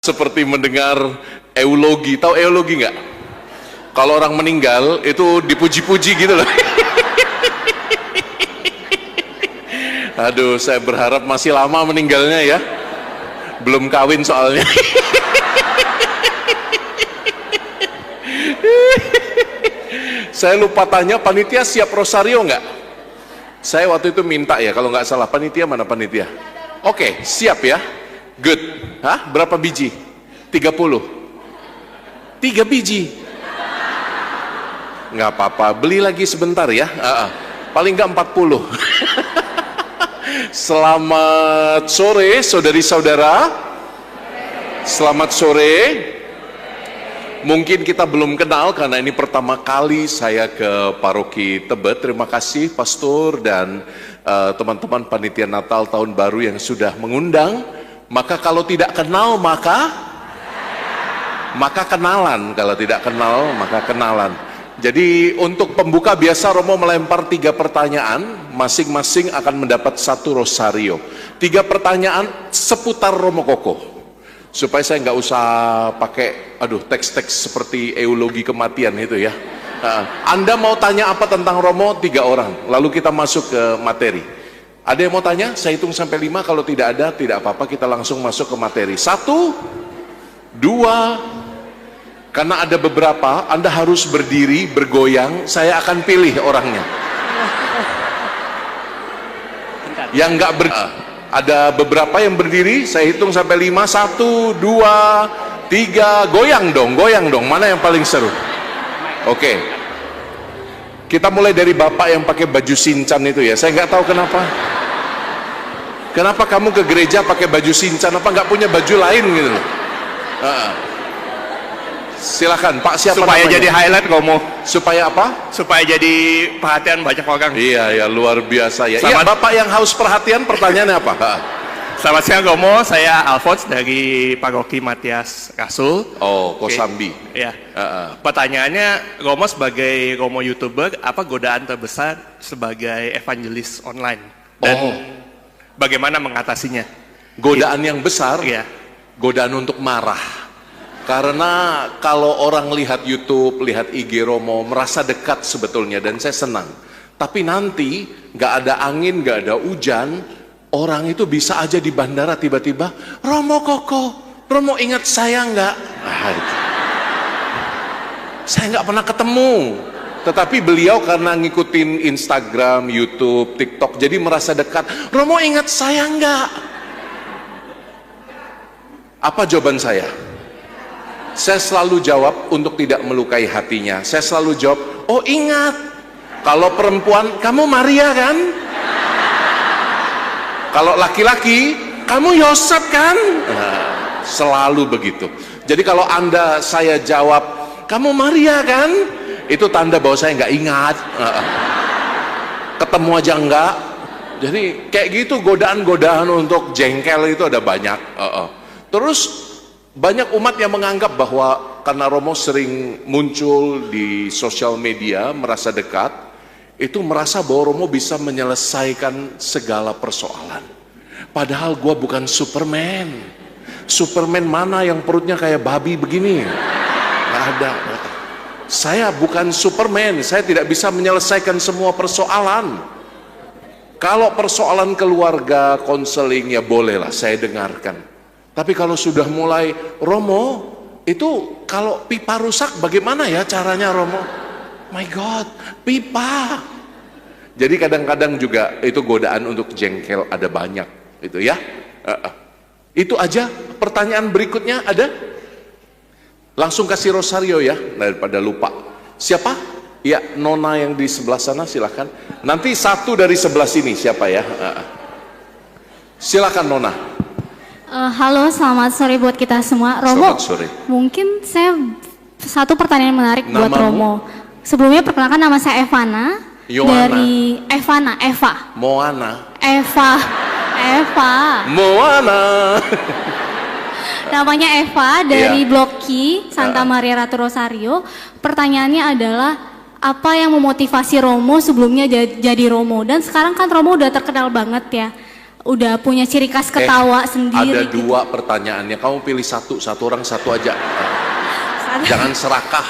Seperti mendengar eulogi. Tahu eulogi nggak? Kalau orang meninggal itu dipuji-puji gitu loh. Aduh, saya berharap masih lama meninggalnya ya. Belum kawin soalnya. Saya lupa tanya, panitia siap rosario nggak? Saya waktu itu minta ya, kalau nggak salah. Panitia mana panitia? Oke, siap ya. Good. Hah? Berapa biji? 30. 3 biji. Nggak apa-apa, beli lagi sebentar ya. Paling nggak 40. Selamat sore saudari-saudara. Selamat sore. Mungkin kita belum kenal karena ini pertama kali saya ke Paroki Tebet. Terima kasih pastor dan teman-teman panitia Natal tahun baru yang sudah mengundang. Maka kalau tidak kenal maka kenalan. Kalau tidak kenal maka kenalan. Jadi untuk pembuka biasa Romo melempar 3 pertanyaan, masing-masing akan mendapat 1 rosario. 3 pertanyaan seputar Romo Koko, supaya saya nggak usah pakai teks-teks seperti eulogi kematian itu ya. Anda mau tanya apa tentang Romo? 3 orang, lalu kita masuk ke materi. Ada yang mau tanya? Saya hitung sampai 5, kalau tidak ada tidak apa-apa, kita langsung masuk ke materi. 1, 2. Karena ada beberapa, Anda harus berdiri, bergoyang, saya akan pilih orangnya. Yang nggak ada beberapa yang berdiri, saya hitung sampai 5, 1, 2, 3, goyang dong, mana yang paling seru? Oke. Kita mulai dari bapak yang pakai baju Shinchan itu ya, saya nggak tahu kenapa. Kenapa kamu ke gereja pakai baju Shinchan, apa nggak punya baju lain gitu loh? Silakan Pak, siapa supaya namanya? Jadi highlight Romo. Supaya apa? Supaya jadi perhatian banyak orang. Iya ya, luar biasa ya. Iya, Bapak yang haus perhatian, pertanyaannya apa? Selamat siang Romo, saya Alphonse dari Paroki Matias Rasul. Oh, Kosambi. Ya. Pertanyaannya, Romo sebagai Romo YouTuber, apa godaan terbesar sebagai evangelis online? Dan bagaimana mengatasinya? Godaan yang besar, ya. Godaan untuk marah. Karena kalau orang lihat YouTube, lihat IG Romo, merasa dekat sebetulnya, dan saya senang. Tapi nanti nggak ada angin, nggak ada hujan, orang itu bisa aja di bandara tiba-tiba, Romo Koko, Romo ingat saya nggak? Saya nggak pernah ketemu. Tetapi beliau karena ngikutin Instagram, YouTube, TikTok, jadi merasa dekat. Romo ingat saya nggak? Apa jawaban saya? Saya selalu jawab untuk tidak melukai hatinya. Saya selalu jawab, oh ingat. Kalau perempuan, kamu Maria kan? Kalau laki-laki, kamu Yosef kan? Selalu begitu. Jadi kalau saya jawab, kamu Maria kan? Itu tanda bahwa saya nggak ingat. Ketemu aja enggak. Jadi kayak gitu, godaan-godaan untuk jengkel itu ada banyak. Terus banyak umat yang menganggap bahwa karena Romo sering muncul di sosial media, merasa dekat, itu merasa bahwa Romo bisa menyelesaikan segala persoalan. Padahal gua bukan Superman. Superman mana yang perutnya kayak babi begini? Nggak ada. Saya bukan Superman, saya tidak bisa menyelesaikan semua persoalan. Kalau persoalan keluarga, konseling, ya bolehlah saya dengarkan. Tapi kalau sudah mulai, Romo, itu kalau pipa rusak bagaimana ya caranya Romo? My God, pipa. Jadi kadang-kadang juga itu godaan untuk jengkel ada banyak, itu ya. Itu aja. Pertanyaan berikutnya ada? Langsung kasih rosario ya, daripada lupa. Siapa? Ya, Nona yang di sebelah sana, silakan. Nanti 1 dari sebelah sini, siapa ya? Silakan Nona. Halo, selamat sore buat kita semua. Romo, selamat sore. Mungkin saya 1 pertanyaan menarik buat Romo. Sebelumnya perkenalkan, nama saya Evana. Yohana. Dari Eva. Moana. Eva. Moana. Namanya Eva dari Blok Q, Santa Maria Ratu Rosario. Pertanyaannya adalah, apa yang memotivasi Romo sebelumnya jadi Romo? Dan sekarang kan Romo udah terkenal banget ya. udah punya ciri khas ketawa Ada sendiri. gitu. 2 pertanyaannya, kamu pilih satu orang satu aja. Jangan serakah.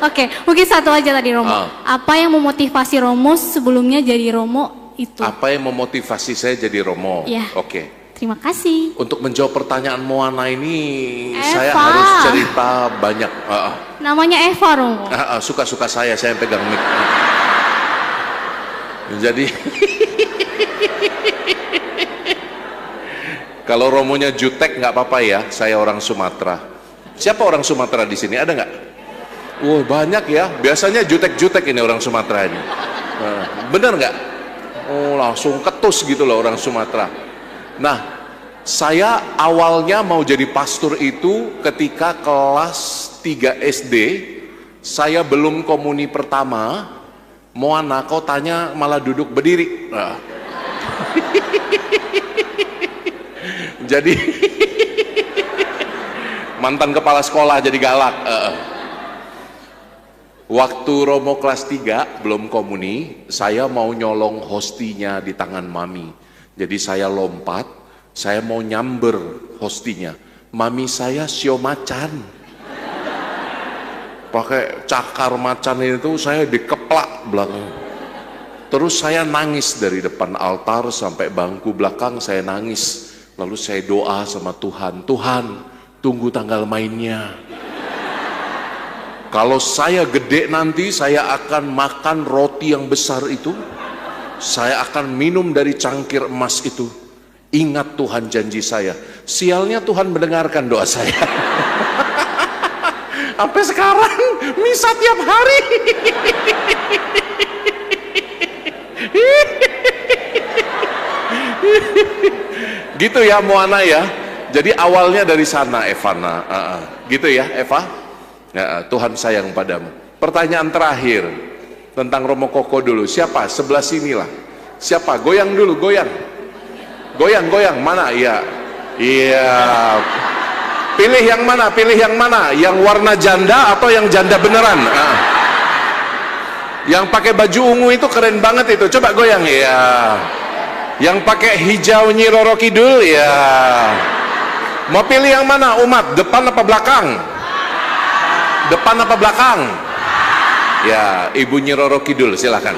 Oke, mungkin satu aja tadi Romo. Apa yang memotivasi Romo sebelumnya jadi Romo itu? Apa yang memotivasi saya jadi Romo? Ya. Oke. Terima kasih. Untuk menjawab pertanyaan Moana ini, Eva. saya harus cerita banyak. Namanya Eva Romo. Suka-suka saya yang pegang mic. Jadi kalau Romonya jutek nggak apa-apa ya, saya orang Sumatera. Siapa orang Sumatera di sini? Ada nggak? Wah, banyak ya. Biasanya jutek-jutek ini orang Sumatera ini. Bener nggak? Oh, langsung ketus gitu loh orang Sumatera. Nah, saya awalnya mau jadi pastor itu ketika kelas 3 SD. Saya belum komuni pertama. Moana, kau tanya malah duduk berdiri. Jadi mantan kepala sekolah jadi galak. Waktu Romo kelas 3 belum komuni, saya mau nyolong hostinya di tangan mami. Jadi saya lompat, saya mau nyamber hostinya. Mami saya sio macan. Pakai cakar macan itu saya dikeplak belakang. Terus saya nangis dari depan altar sampai bangku belakang, saya nangis. Lalu saya doa sama Tuhan, Tuhan tunggu tanggal mainnya. Kalau saya gede nanti saya akan makan roti yang besar itu. Saya akan minum dari cangkir emas itu. Ingat Tuhan janji saya. Sialnya Tuhan mendengarkan doa saya. Sampai sekarang misa tiap hari. Gitu ya Moana ya. Jadi awalnya dari sana Evana. Gitu ya Eva. Tuhan sayang padamu. Pertanyaan terakhir tentang Romo Koko dulu. Siapa? Sebelah sinilah. Siapa? Goyang dulu, goyang. Goyang. Mana? Iya. Pilih yang mana? Yang warna janda atau yang janda beneran? Yang pakai baju ungu itu keren banget itu. Coba goyang ya. Yang pakai hijau Nyi Roro Kidul ya. Mau pilih yang mana umat? Depan apa belakang? Depan apa belakang? Ya, Ibu Nyi Roro Kidul silakan.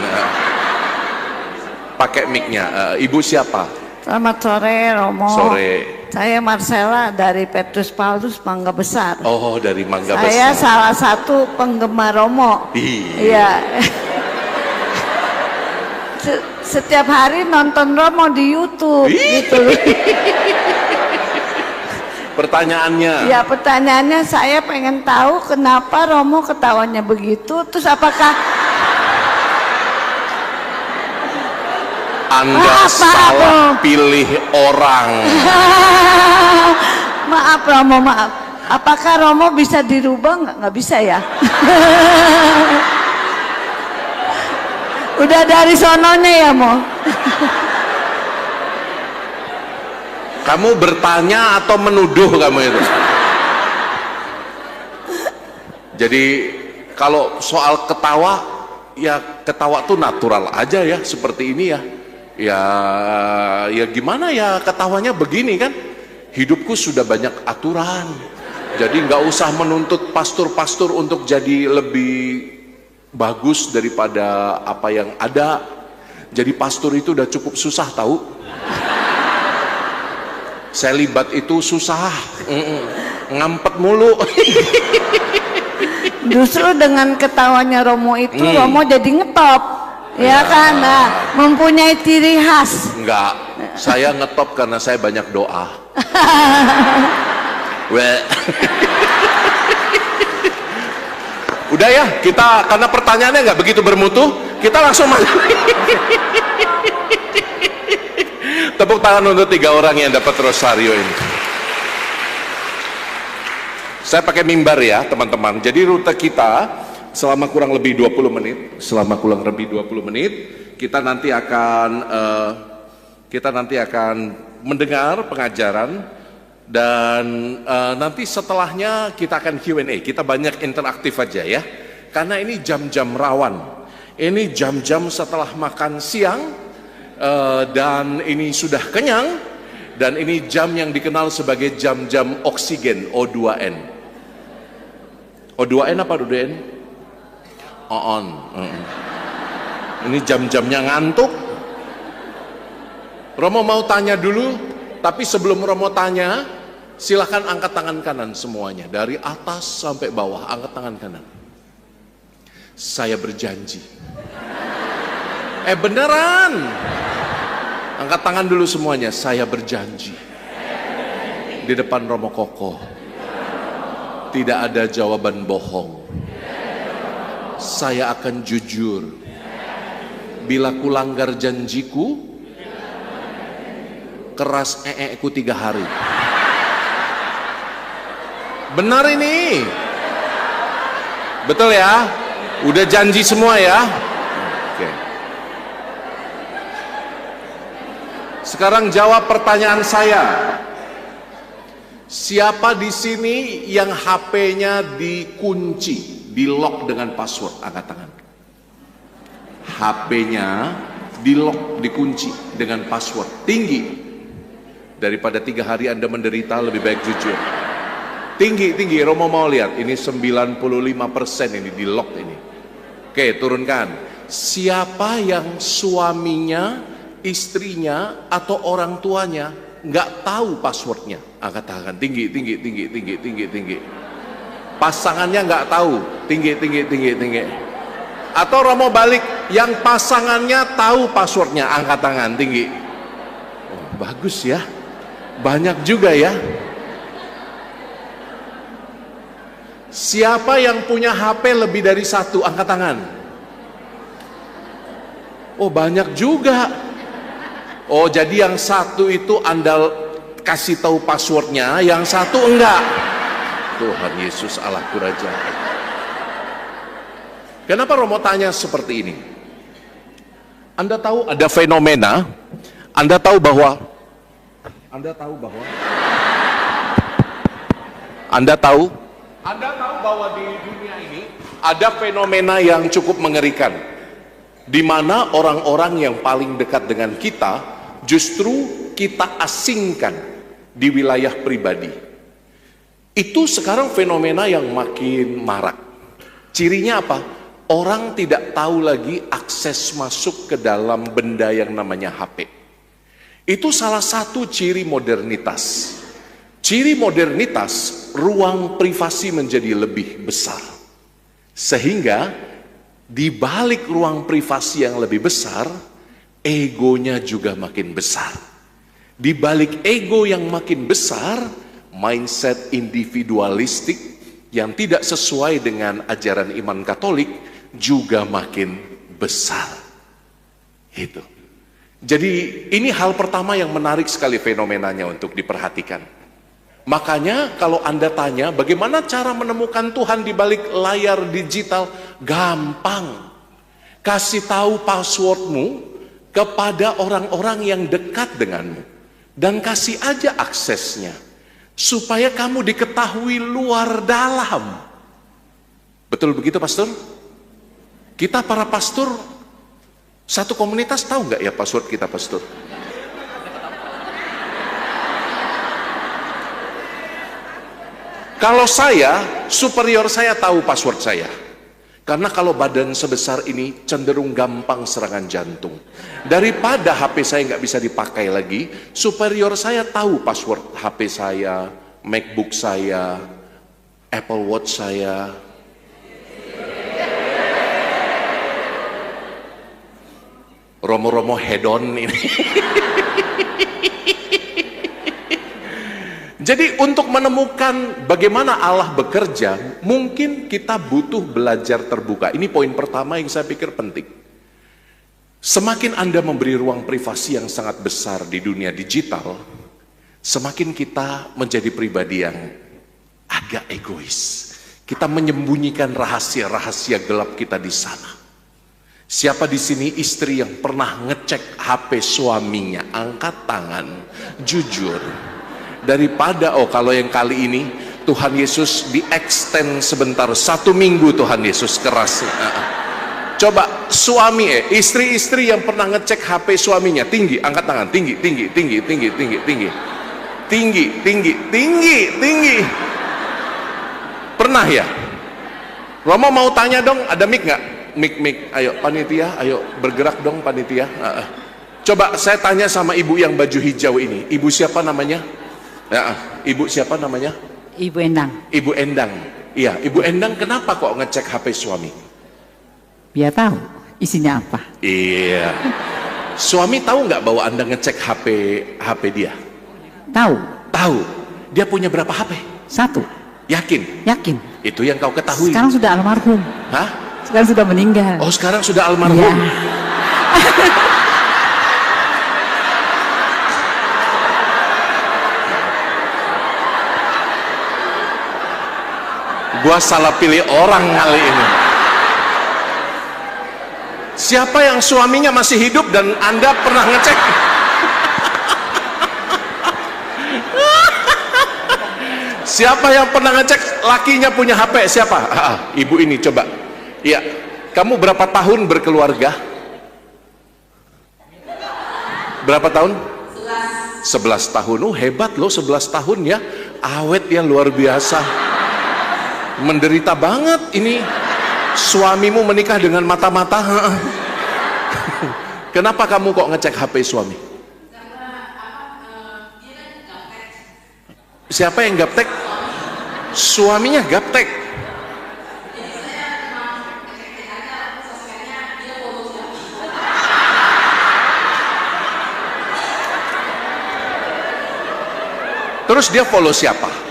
Pakai mic-nya. Ibu siapa? Selamat sore Romo. Sore. Saya Marcella dari Petrus Paulus Mangga Besar. Oh, dari Mangga Besar. Saya salah satu penggemar Romo. Iya. Setiap hari nonton Romo di YouTube gitu. Pertanyaannya. Ya, pertanyaannya saya pengen tahu kenapa Romo ketawanya begitu. Terus apakah Anda salah pilih orang. Maaf Romo, maaf. Apakah Romo bisa dirubah? Nggak bisa ya? Udah dari sononya ya Mo? Kamu bertanya atau menuduh kamu itu? Jadi kalau soal ketawa, ya ketawa tuh natural aja ya, seperti ini ya. Ya gimana ya, ketawanya begini kan. Hidupku sudah banyak aturan. Jadi nggak usah menuntut pastor-pastor untuk jadi lebih bagus daripada apa yang ada. Jadi pastor itu udah cukup susah tahu. Selibat itu susah, ngampet mulu. Justru dengan ketawanya Romo itu Romo jadi ngetop, ya kan? Nah, mempunyai ciri khas. Enggak, saya ngetop karena saya banyak doa. Udah ya, kita karena pertanyaannya nggak begitu bermutu, kita langsung masuk. Tepuk tangan untuk 3 orang yang dapat rosario ini. Saya pakai mimbar ya teman-teman. Jadi rute kita selama kurang lebih 20 menit, kita nanti akan mendengar pengajaran dan nanti setelahnya kita akan Q&A. Kita banyak interaktif aja ya. Karena ini jam-jam rawan. Ini jam-jam setelah makan siang. Dan ini sudah kenyang, dan ini jam yang dikenal sebagai jam-jam oksigen, O2N. O2N apa O2N? On. Ini jam-jamnya ngantuk. Romo mau tanya dulu, tapi sebelum Romo tanya, silakan angkat tangan kanan semuanya, dari atas sampai bawah, angkat tangan kanan. Saya berjanji. Beneran. Angkat tangan dulu semuanya, saya berjanji. Di depan Romo Kokoh, tidak ada jawaban bohong. Saya akan jujur. Bila kulanggar janjiku, keras ku 3 hari. Benar ini? Betul ya? Udah janji semua ya? Oke. Sekarang jawab pertanyaan saya. Siapa di sini yang HP-nya dikunci, di lock dengan password? Angkat tangan. HP-nya di lock, dikunci dengan password. Tinggi. Daripada 3 hari Anda menderita, lebih baik jujur. Tinggi. Romo mau lihat. Ini 95% ini di lock ini. Oke, turunkan. Siapa yang suaminya, istrinya, atau orang tuanya nggak tahu passwordnya? Angkat tangan. Tinggi. Pasangannya nggak tahu. Tinggi. Atau Romo balik, yang pasangannya tahu passwordnya, angkat tangan. Tinggi. Oh, bagus ya. Banyak juga ya. Siapa yang punya HP lebih dari 1? Angkat tangan. Oh, banyak juga. Oh, jadi yang 1 itu Anda kasih tahu passwordnya, yang 1 enggak. Tuhan Yesus Allahku Raja. Kenapa Romo tanya seperti ini? Anda tahu ada fenomena, Anda tahu bahwa di dunia ini ada fenomena yang cukup mengerikan, di mana orang-orang yang paling dekat dengan kita justru kita asingkan di wilayah pribadi. Itu sekarang fenomena yang makin marak. Cirinya apa? Orang tidak tahu lagi akses masuk ke dalam benda yang namanya HP. Itu salah satu ciri modernitas. Ciri modernitas, ruang privasi menjadi lebih besar. Sehingga di balik ruang privasi yang lebih besar, egonya juga makin besar. Di balik ego yang makin besar, mindset individualistik yang tidak sesuai dengan ajaran iman Katolik juga makin besar. Itu. Jadi ini hal pertama yang menarik sekali fenomenanya untuk diperhatikan. Makanya kalau Anda tanya bagaimana cara menemukan Tuhan di balik layar digital, gampang. Kasih tahu passwordmu kepada orang-orang yang dekat denganmu dan kasih aja aksesnya supaya kamu diketahui luar dalam. Betul begitu, Pastor? Kita para pastor satu komunitas tahu nggak ya password kita, Pastor? Kalau saya, superior saya tahu password saya. Karena kalau badan sebesar ini cenderung gampang serangan jantung. Daripada HP saya nggak bisa dipakai lagi, superior saya tahu password HP saya, MacBook saya, Apple Watch saya. Romo-romo hedon ini. Jadi untuk menemukan bagaimana Allah bekerja, mungkin kita butuh belajar terbuka. Ini poin pertama yang saya pikir penting. Semakin Anda memberi ruang privasi yang sangat besar di dunia digital, semakin kita menjadi pribadi yang agak egois. Kita menyembunyikan rahasia-rahasia gelap kita di sana. Siapa di sini istri yang pernah ngecek HP suaminya? Angkat tangan, jujur. Daripada, kalau yang kali ini Tuhan Yesus di-extend sebentar, 1 minggu Tuhan Yesus keras. Coba suami istri-istri yang pernah ngecek HP suaminya, tinggi, angkat tangan, tinggi, tinggi, tinggi, tinggi, tinggi, tinggi, tinggi, tinggi, tinggi, tinggi. Pernah ya? Romo mau tanya dong, ada mic nggak? Mic, ayo panitia, ayo bergerak dong panitia. Coba saya tanya sama ibu yang baju hijau ini, ibu siapa namanya? Ibu siapa namanya? Ibu Endang. Ibu Endang. Iya, Ibu Endang kenapa kok ngecek HP suami? Biar tahu isinya apa. Iya. Suami tahu nggak bahwa Anda ngecek HP dia? Tahu. Tahu. Dia punya berapa HP? 1. Yakin? Yakin. Itu yang kau ketahui. Sekarang sudah almarhum. Hah? Sekarang sudah meninggal. Oh, sekarang sudah almarhum. Ya. Gua salah pilih orang kali ini. Siapa yang suaminya masih hidup dan Anda pernah ngecek? Siapa yang pernah ngecek lakinya punya HP? Siapa? Ibu ini coba. Iya. Kamu berapa tahun berkeluarga? Berapa tahun? 11 tahun. Oh, hebat loh 11 tahun ya. Awet ya, luar biasa. Menderita banget ini. Suamimu menikah dengan mata-mata. Kenapa kamu kok ngecek HP suami? Siapa yang gaptek? Suaminya gaptek. Terus dia follow siapa?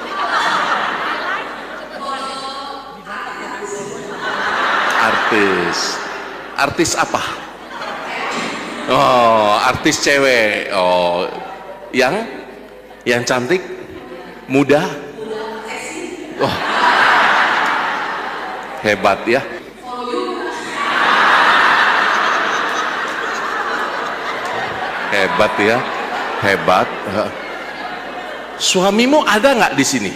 Artis apa? Oh, artis cewek. Oh, yang cantik, muda. Oh, hebat ya. Hebat ya, hebat. Suamimu ada nggak di sini?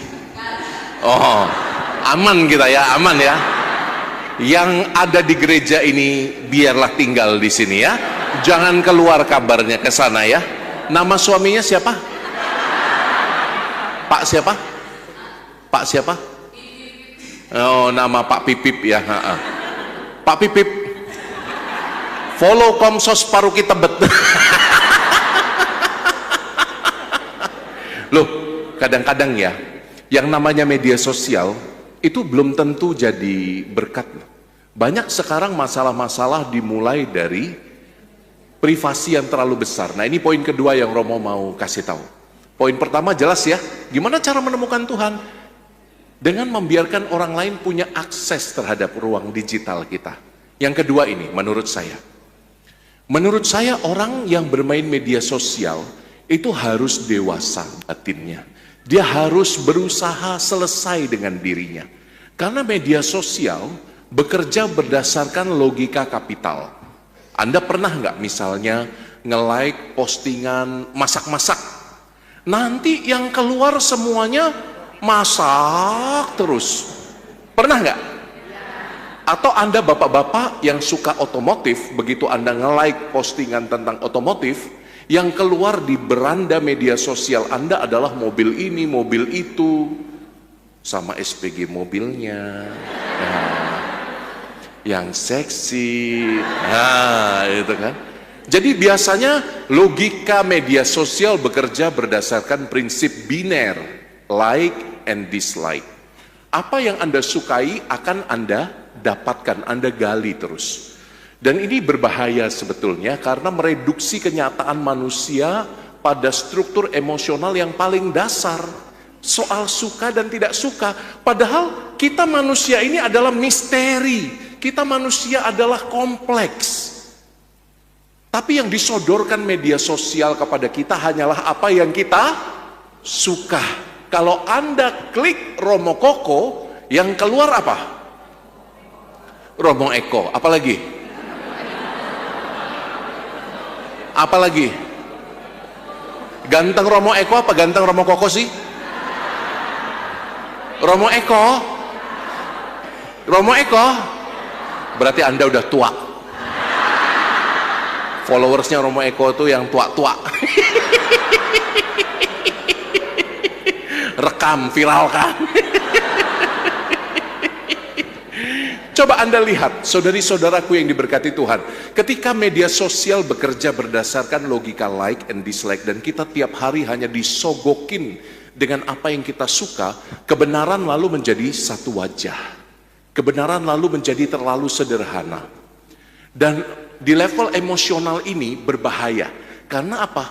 Oh, aman kita ya, aman ya. Yang ada di gereja ini biarlah tinggal di sini ya. Jangan keluar kabarnya ke sana ya. Nama suaminya siapa? Pak siapa? Pak siapa? Oh, nama Pak Pipip ya. Pak Pipip, follow Komsos Paruki Tebet. Loh, kadang-kadang ya, yang namanya media sosial itu belum tentu jadi berkat. Banyak sekarang masalah-masalah dimulai dari privasi yang terlalu besar. Nah, ini poin kedua yang Romo mau kasih tahu. Poin pertama jelas ya, gimana cara menemukan Tuhan? Dengan membiarkan orang lain punya akses terhadap ruang digital kita. Yang kedua ini, menurut saya orang yang bermain media sosial itu harus dewasa batinnya. Dia harus berusaha selesai dengan dirinya. Karena media sosial bekerja berdasarkan logika kapital. Anda pernah nggak misalnya nge-like postingan masak-masak? Nanti yang keluar semuanya masak terus. Pernah nggak? Atau Anda bapak-bapak yang suka otomotif, begitu Anda nge-like postingan tentang otomotif, yang keluar di beranda media sosial Anda adalah mobil ini, mobil itu, sama SPG mobilnya, yang seksi, itu kan. Jadi biasanya logika media sosial bekerja berdasarkan prinsip biner, like and dislike. Apa yang Anda sukai akan Anda dapatkan, Anda gali terus. Dan ini berbahaya sebetulnya karena mereduksi kenyataan manusia pada struktur emosional yang paling dasar. Soal suka dan tidak suka. Padahal kita manusia ini adalah misteri. Kita manusia adalah kompleks. Tapi yang disodorkan media sosial kepada kita hanyalah apa yang kita suka. Kalau Anda klik Romo Koko, yang keluar apa? Romo Eko. Apalagi? Apalagi? Ganteng Romo Eko apa ganteng Romo Koko sih? Romo Eko. Romo Eko. Berarti Anda udah tua. Followersnya Romo Eko tuh yang tua-tua. Rekam, viralkan. Coba Anda lihat, saudari-saudaraku yang diberkati Tuhan, ketika media sosial bekerja berdasarkan logika like and dislike, dan kita tiap hari hanya disogokin dengan apa yang kita suka, kebenaran lalu menjadi satu wajah. Kebenaran lalu menjadi terlalu sederhana. Dan di level emosional ini berbahaya. Karena apa?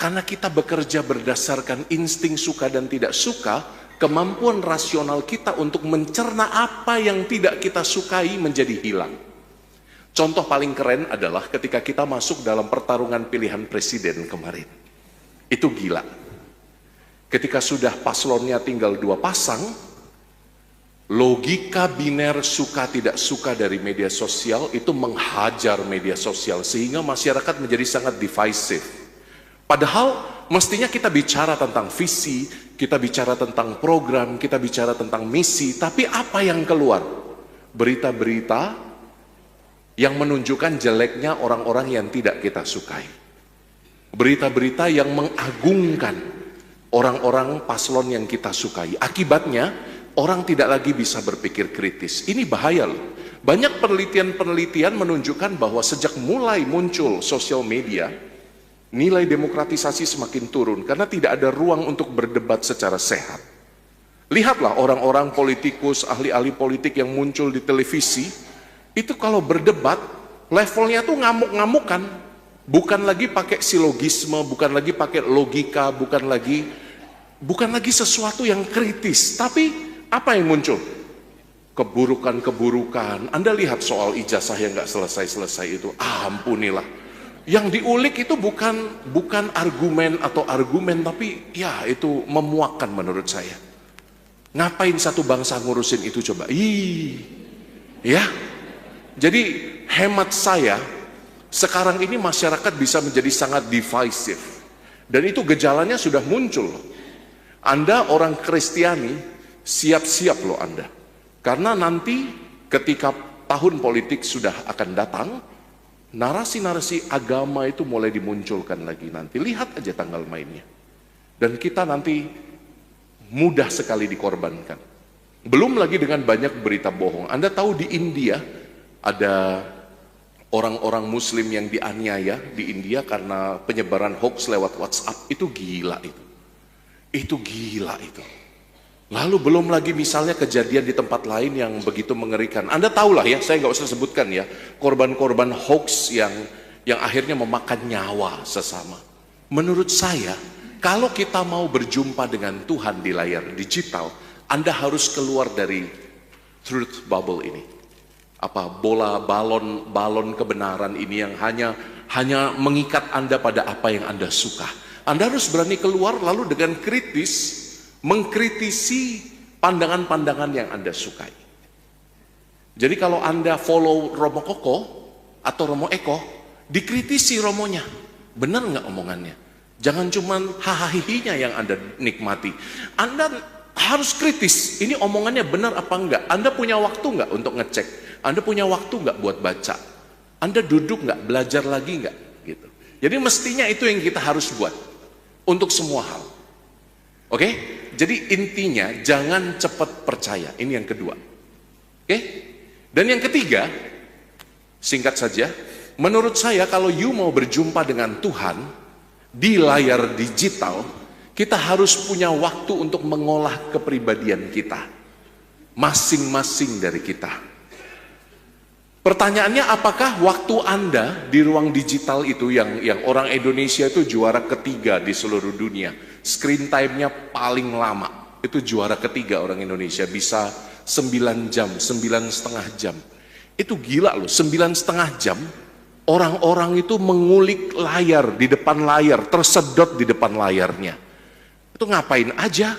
Karena kita bekerja berdasarkan insting suka dan tidak suka, kemampuan rasional kita untuk mencerna apa yang tidak kita sukai menjadi hilang. Contoh paling keren adalah ketika kita masuk dalam pertarungan pilihan presiden kemarin. Itu gila. Ketika sudah paslonnya tinggal 2 pasang, logika biner suka tidak suka dari media sosial itu menghajar media sosial sehingga masyarakat menjadi sangat divisive. Padahal mestinya kita bicara tentang visi, kita bicara tentang program, kita bicara tentang misi, tapi apa yang keluar? Berita-berita yang menunjukkan jeleknya orang-orang yang tidak kita sukai. Berita-berita yang mengagungkan orang-orang paslon yang kita sukai. Akibatnya, orang tidak lagi bisa berpikir kritis. Ini bahaya loh. Banyak penelitian-penelitian menunjukkan bahwa sejak mulai muncul sosial media, nilai demokratisasi semakin turun karena tidak ada ruang untuk berdebat secara sehat. Lihatlah orang-orang politikus, ahli-ahli politik yang muncul di televisi, itu kalau berdebat, levelnya tuh ngamuk-ngamukan. Bukan lagi pakai silogisme, bukan lagi pakai logika, bukan lagi sesuatu yang kritis. Tapi apa yang muncul? Keburukan-keburukan. Anda lihat soal ijazah yang nggak selesai-selesai itu. Ampunilah. Yang diulik itu bukan argumen atau argumen, tapi ya itu memuakkan menurut saya. Ngapain satu bangsa ngurusin itu coba? Ya. Jadi hemat saya, sekarang ini masyarakat bisa menjadi sangat divisive. Dan itu gejalanya sudah muncul. Anda orang Kristiani, siap-siap loh Anda. Karena nanti ketika tahun politik sudah akan datang, narasi-narasi agama itu mulai dimunculkan lagi nanti. Lihat aja tanggal mainnya. Dan kita nanti mudah sekali dikorbankan. Belum lagi dengan banyak berita bohong. Anda tahu di India ada orang-orang muslim yang dianiaya di India karena penyebaran hoax lewat WhatsApp. Itu gila itu. Itu gila itu. Lalu belum lagi misalnya kejadian di tempat lain yang begitu mengerikan. Anda tahulah ya, saya nggak usah sebutkan ya, korban-korban hoax yang akhirnya memakan nyawa sesama. Menurut saya, kalau kita mau berjumpa dengan Tuhan di layar digital, Anda harus keluar dari truth bubble ini. Bola balon kebenaran ini yang hanya mengikat Anda pada apa yang Anda suka. Anda harus berani keluar lalu dengan kritis mengkritisi pandangan-pandangan yang Anda sukai. Jadi kalau Anda follow Romo Koko atau Romo Eko, dikritisi Romonya. Benar nggak omongannya? Jangan cuman hahahihinya yang Anda nikmati. Anda harus kritis. Ini omongannya benar apa enggak? Anda punya waktu nggak untuk ngecek? Anda punya waktu nggak buat baca? Anda duduk nggak? Belajar lagi nggak? Gitu. Jadi mestinya itu yang kita harus buat untuk semua hal. Oke? Jadi intinya jangan cepat percaya. Ini yang kedua. Oke? Dan yang ketiga, singkat saja, menurut saya kalau you mau berjumpa dengan Tuhan di layar digital, kita harus punya waktu untuk mengolah kepribadian kita. Masing-masing dari kita. Pertanyaannya, apakah waktu Anda di ruang digital itu yang orang Indonesia itu juara ketiga di seluruh dunia, screen time-nya paling lama, itu juara ketiga orang Indonesia, bisa 9 jam, 9,5 jam. Itu gila loh, 9,5 jam orang-orang itu mengulik layar, di depan layar, tersedot di depan layarnya. Itu ngapain aja?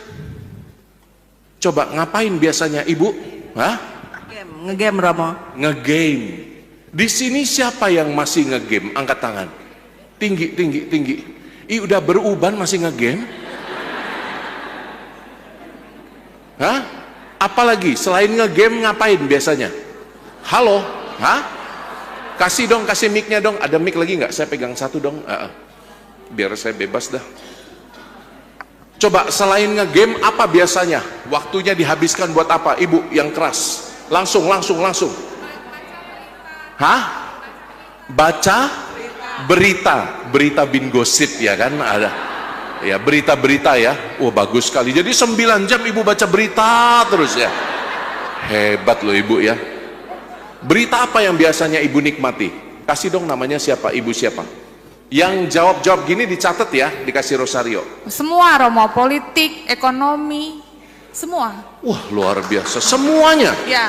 Coba ngapain biasanya ibu? Hah? Ngegame Romo. Ngegame. Di sini siapa yang masih ngegame? Angkat tangan. Tinggi. Udah beruban masih ngegame? Hah? Apalagi selain ngegame ngapain biasanya? Halo, Hah? Kasih dong, kasih mic-nya dong. Ada mic lagi nggak? Saya pegang satu dong. Biar saya bebas dah. Coba selain nge-game apa biasanya? Waktunya dihabiskan buat apa? Ibu yang keras. Langsung. Hah? Baca berita bin gosip ya kan ada. Ya berita-berita ya. Wah bagus sekali. Jadi 9 jam ibu baca berita terus ya. Hebat loh ibu ya. Berita apa yang biasanya ibu nikmati? Kasih dong namanya siapa? Ibu siapa? Yang jawab gini dicatat ya, dikasih Rosario. Semua Romo, politik, ekonomi, semua. Wah luar biasa, semuanya. Ya,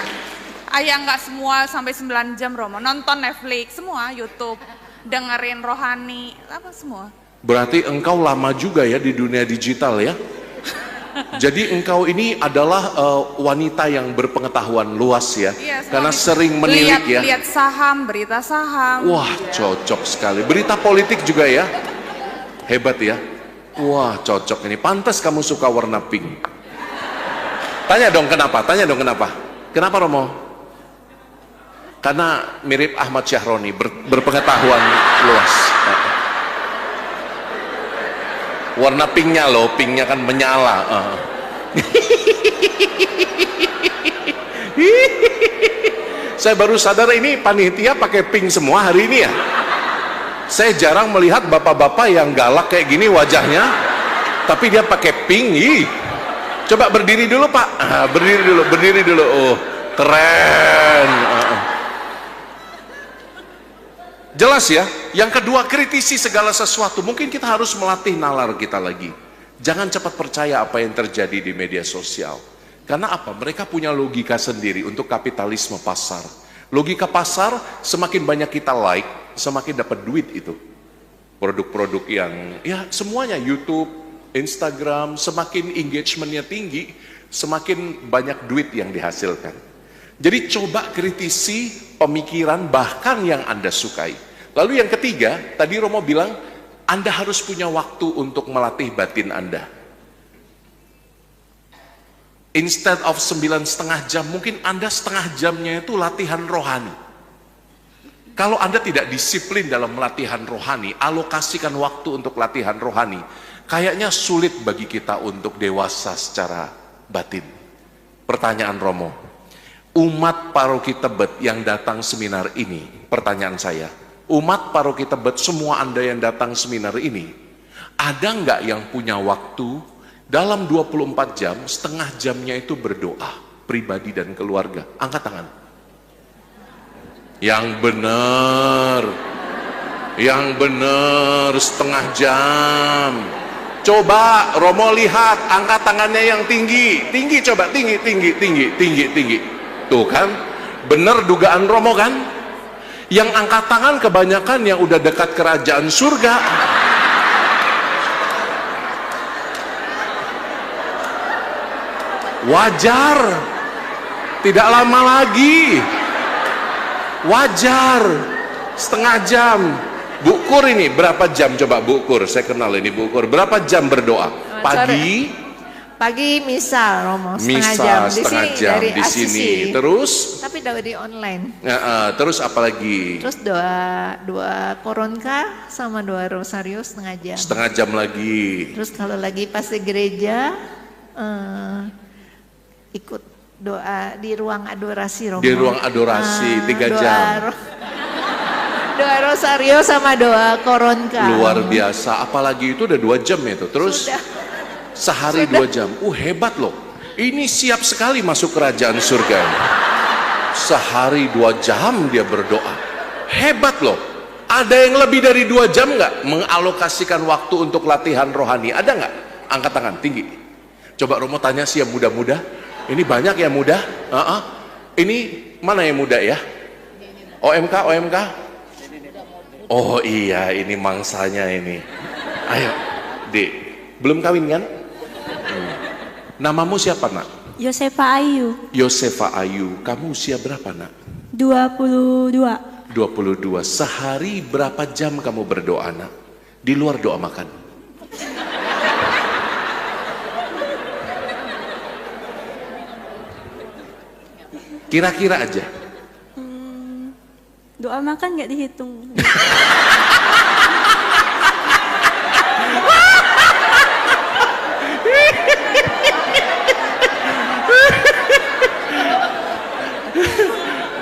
ayah nggak semua sampai 9 jam Romo, nonton Netflix, semua YouTube, dengerin rohani, apa semua. Berarti engkau lama juga ya di dunia digital ya. Jadi engkau ini adalah wanita yang berpengetahuan luas ya, Iya, karena sering menilik ya. Lihat saham, berita saham. Wah cocok sekali. Berita politik juga ya, hebat ya. Wah cocok ini. Pantas kamu suka warna pink. Tanya dong kenapa? Kenapa Romo? Karena mirip Ahmad Syahroni, berpengetahuan luas. Warna pinknya loh, pinknya kan menyala. Saya baru sadar ini panitia pakai pink semua hari ini ya. Saya jarang melihat bapak-bapak yang galak kayak gini wajahnya, tapi dia pakai pink. Coba berdiri dulu Pak. Berdiri dulu. Oh, keren. Jelas ya. Yang kedua, kritisi segala sesuatu. Mungkin kita harus melatih nalar kita lagi. Jangan cepat percaya apa yang terjadi di media sosial. Karena apa? Mereka punya logika sendiri untuk kapitalisme pasar. Logika pasar, semakin banyak kita like, semakin dapat duit itu. Produk-produk yang, ya semuanya YouTube, Instagram, semakin engagementnya tinggi, semakin banyak duit yang dihasilkan. Jadi coba kritisi pemikiran bahkan yang Anda sukai. Lalu yang ketiga, tadi Romo bilang, Anda harus punya waktu untuk melatih batin Anda. Instead of 9,5 jam, mungkin Anda setengah jamnya itu latihan rohani. Kalau Anda tidak disiplin dalam latihan rohani, alokasikan waktu untuk latihan rohani, kayaknya sulit bagi kita untuk dewasa secara batin. Pertanyaan Romo, umat Paroki Tebet yang datang seminar ini, pertanyaan saya, umat Paroki Tebet, semua Anda yang datang seminar ini, ada nggak yang punya waktu dalam 24 jam, setengah jamnya itu berdoa, pribadi dan keluarga? Angkat tangan. Yang benar, setengah jam. Coba Romo lihat, angkat tangannya yang tinggi, coba, tinggi. Tuh kan, benar dugaan Romo kan? Yang angkat tangan kebanyakan yang udah dekat kerajaan surga. Wajar, tidak lama lagi. Wajar, setengah jam. Bukur ini berapa jam coba Bukur? Saya kenal ini Bukur. Berapa jam berdoa? Pagi misal Romo setengah jam di sini. Terus? Tapi di online. Terus apa lagi? Terus doa koronka sama doa rosario setengah jam. Setengah jam lagi. Terus kalau lagi pas di gereja ikut doa di ruang adorasi Romo. Di ruang adorasi 3 jam. Doa rosario sama doa koronka. Luar biasa. Apalagi itu udah 2 jam itu. Terus? Sehari 2 jam. Hebat loh. Ini siap sekali masuk kerajaan surga. Sehari 2 jam dia berdoa. Hebat loh. Ada yang lebih dari 2 jam nggak mengalokasikan waktu untuk latihan rohani? Ada nggak? Angkat tangan tinggi. Coba Romo tanya sih yang muda-muda. Ini banyak yang muda. Ini mana yang muda ya? OMK. Oh iya, ini mangsanya ini. Ayo, Dek. Belum kawin kan? Namamu siapa nak? Yosefa Ayu. Yosefa Ayu. Kamu usia berapa nak? 22. 22. Sehari berapa jam kamu berdoa nak? Di luar doa makan. Kira-kira aja. Doa makan nggak dihitung.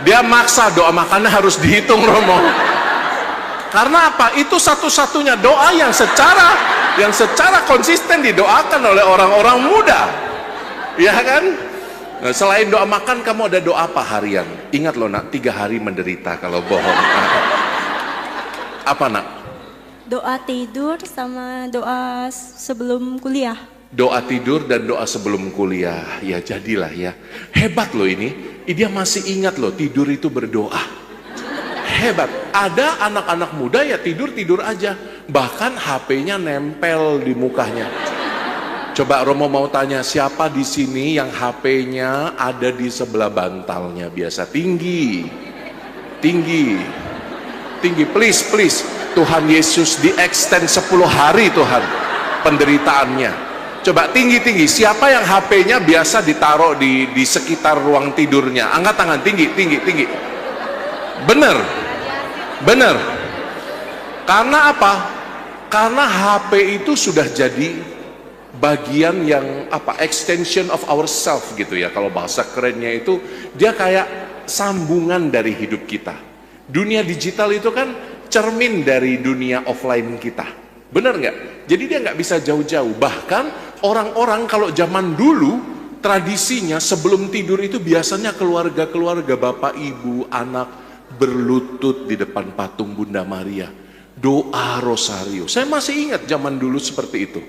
Dia maksa doa makannya harus dihitung, Romo. Karena apa? Itu satu-satunya doa yang secara konsisten didoakan oleh orang-orang muda. Ya kan? Nah, selain doa makan, kamu ada doa apa harian? Ingat loh nak, 3 hari menderita kalau bohong. Apa nak? Doa tidur sama doa sebelum kuliah. Doa tidur dan doa sebelum kuliah. Ya jadilah ya. Hebat loh ini. Dia masih ingat loh, tidur itu berdoa. Hebat. Ada anak-anak muda ya tidur-tidur aja. Bahkan HP-nya nempel di mukanya. Coba Romo mau tanya, siapa di sini yang HP-nya ada di sebelah bantalnya? Biasa tinggi. Tinggi. Tinggi, please. Tuhan Yesus di extend 10 hari Tuhan penderitaannya. Coba tinggi-tinggi, siapa yang HP-nya biasa ditaruh di sekitar ruang tidurnya? Angkat tangan, tinggi. Bener. Karena apa? Karena HP itu sudah jadi bagian yang extension of ourself gitu ya. Kalau bahasa kerennya itu, dia kayak sambungan dari hidup kita. Dunia digital itu kan cermin dari dunia offline kita. Bener nggak? Jadi dia nggak bisa jauh-jauh. Bahkan orang-orang kalau zaman dulu tradisinya sebelum tidur itu biasanya keluarga-keluarga bapak, ibu, anak berlutut di depan patung Bunda Maria. Doa rosario. Saya masih ingat zaman dulu seperti itu.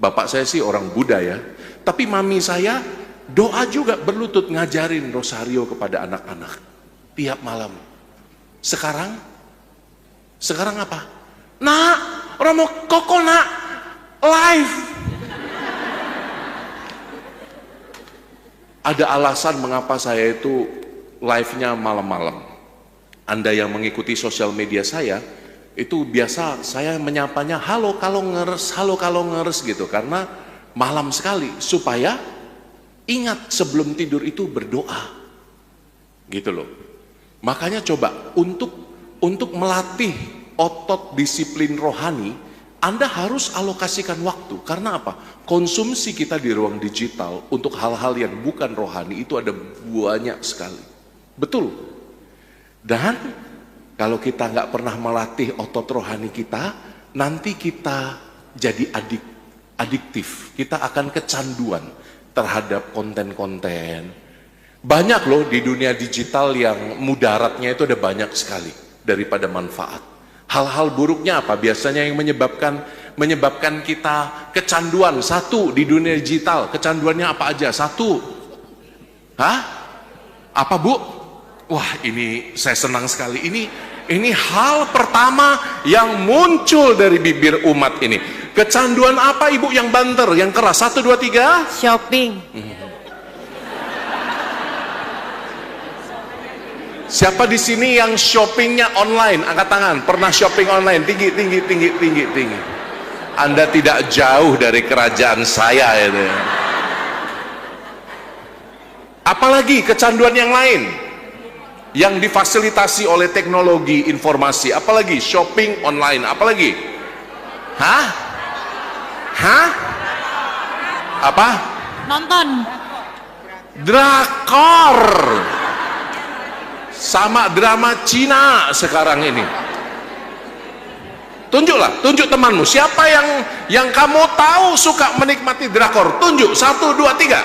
Bapak saya sih orang Buddha ya. Tapi mami saya doa juga berlutut ngajarin rosario kepada anak-anak. Tiap malam. Sekarang apa? Nak, Romo Koko nak, live. Ada alasan mengapa saya itu live-nya malam-malam. Anda yang mengikuti sosial media saya, itu biasa saya menyapanya halo kalau ngeres gitu. Karena malam sekali, supaya ingat sebelum tidur itu berdoa. Gitu loh. Makanya coba untuk melatih otot disiplin rohani, Anda harus alokasikan waktu. Karena apa? Konsumsi kita di ruang digital untuk hal-hal yang bukan rohani itu ada banyak sekali. Betul. Dan kalau kita nggak pernah melatih otot rohani kita, nanti kita jadi adiktif. Kita akan kecanduan terhadap konten-konten. Banyak loh di dunia digital yang mudaratnya itu ada banyak sekali daripada manfaat. Hal-hal buruknya apa? Biasanya yang menyebabkan kita kecanduan. Satu, di dunia digital, kecanduannya apa aja? Satu. Apa Bu? Wah, ini saya senang sekali. Ini hal pertama yang muncul dari bibir umat ini. Kecanduan apa Ibu yang banter, yang keras? 1, 2, 3. Shopping. Siapa di sini yang shoppingnya online? Angkat tangan. Pernah shopping online? Tinggi. Anda tidak jauh dari kerajaan saya itu. Apalagi kecanduan yang lain yang difasilitasi oleh teknologi informasi? Apalagi shopping online? Apalagi? Apa? Nonton. Drakor. Sama drama Cina sekarang ini. Tunjuk temanmu. Siapa yang kamu tahu suka menikmati drakor? Tunjuk. 1, 2, 3.